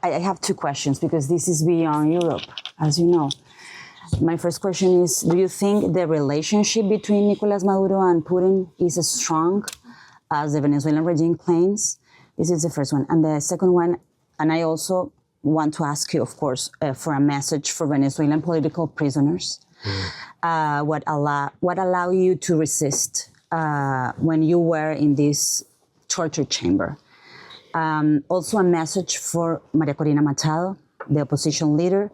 I have two questions because this is beyond Europe, as you know. My first question is, do you think the relationship between Nicolás Maduro and Putin is as strong as the Venezuelan regime claims? This is the first one. And the second one, and I also want to ask you, of course, for a message for Venezuelan political prisoners. What allow you to resist when you were in this torture chamber? Also a message for María Corina Machado, the opposition leader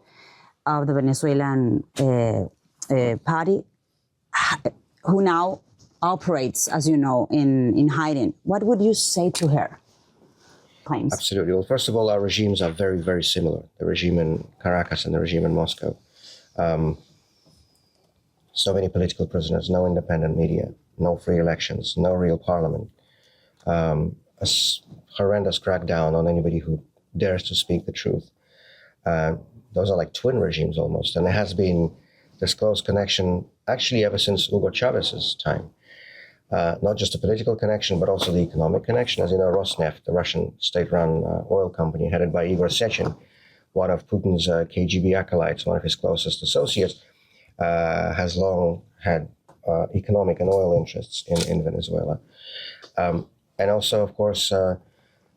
of the Venezuelan party, who now operates, as you know, in hiding. What would you say to her? Claims. Absolutely. Well, first of all, our regimes are very, very similar. The regime in Caracas and the regime in Moscow. So many political prisoners, no independent media, no free elections, no real parliament. A horrendous crackdown on anybody who dares to speak the truth. Those are like twin regimes almost. And there has been this close connection actually ever since Hugo Chávez's time. Not just a political connection, but also the economic connection. As you know, Rosneft, the Russian state-run oil company headed by Igor Sechin, one of Putin's KGB acolytes, one of his closest associates, has long had economic and oil interests in Venezuela. And also, of course,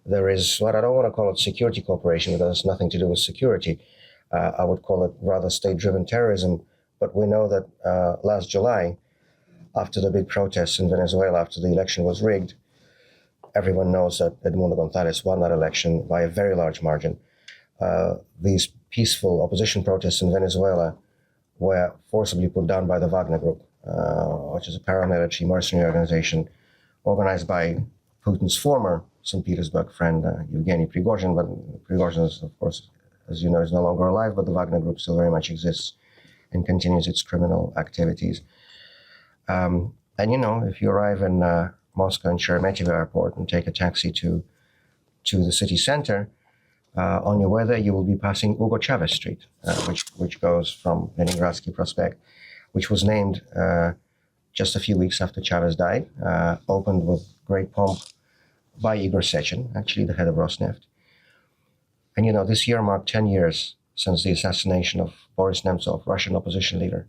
there is what I don't want to call it security cooperation, because it has nothing to do with security. I would call it rather state-driven terrorism. But we know that last July, after the big protests in Venezuela, after the election was rigged, everyone knows that Edmundo González won that election by a very large margin. These peaceful opposition protests in Venezuela were forcibly put down by the Wagner Group, which is a paramilitary mercenary organization organized by Putin's former St. Petersburg friend, Yevgeny Prigozhin. But Prigozhin, is, of course, as you know, is no longer alive, but the Wagner Group still very much exists and continues its criminal activities. And, you know, if you arrive in Moscow and Sheremetyevo airport and take a taxi to the city center, on your way there, you will be passing Hugo Chávez Street, which goes from Leningradsky Prospect, which was named just a few weeks after Chávez died, opened with great pomp by Igor Sechin, actually the head of Rosneft. And, you know, this year marked 10 years since the assassination of Boris Nemtsov, Russian opposition leader,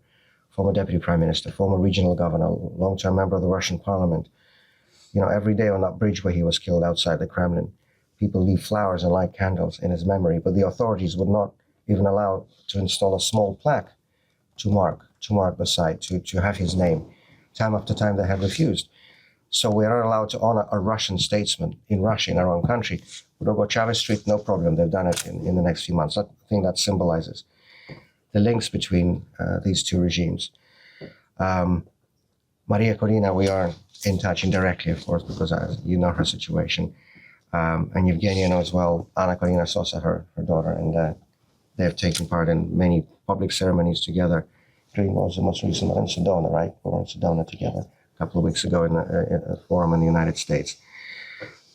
former deputy prime minister, former regional governor, long-term member of the Russian parliament. You know, every day on that bridge where he was killed outside the Kremlin, people leave flowers and light candles in his memory, but the authorities would not even allow to install a small plaque to mark the site, to have his name. Time after time they have refused. So we are not allowed to honor a Russian statesman in Russia, in our own country. Hugo Chávez Street, no problem. They've done it in the next few months. I think that symbolizes the links between these two regimes. María Corina, we are in touch indirectly, of course, because you know her situation. And Yevgenia knows well Anna Corina Sosa, her daughter, and they have taken part in many public ceremonies together, including also the most recent one in Sedona, right? We were in Sedona together a couple of weeks ago in a forum in the United States.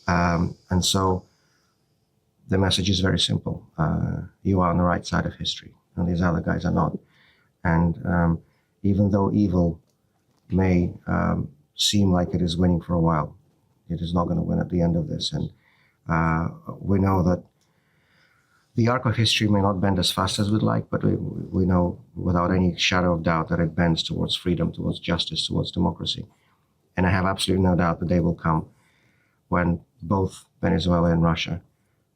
And so the message is very simple. You are on the right side of history, and these other guys are not. And even though evil may seem like it is winning for a while, it is not going to win at the end of this. And we know that the arc of history may not bend as fast as we'd like, but we know without any shadow of doubt that it bends towards freedom, towards justice, towards democracy. And I have absolutely no doubt the day will come when both Venezuela and Russia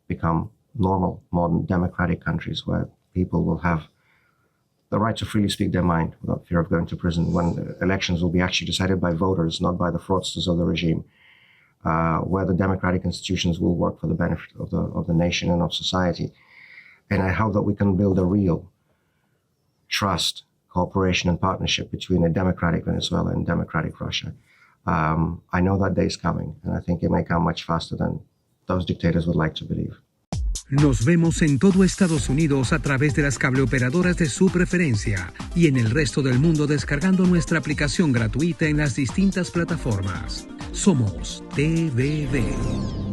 become normal, modern, democratic countries where people will have the right to freely speak their mind without fear of going to prison, when elections will be actually decided by voters, not by the fraudsters of the regime, where the democratic institutions will work for the benefit of the nation and of society. And I hope that we can build a real trust, cooperation, and partnership between a democratic Venezuela and democratic Russia. I know that day is coming, and I think it may come much faster than those dictators would like to believe. Nos vemos en todo Estados Unidos a través de las cableoperadoras de su preferencia y en el resto del mundo descargando nuestra aplicación gratuita en las distintas plataformas. Somos TVD.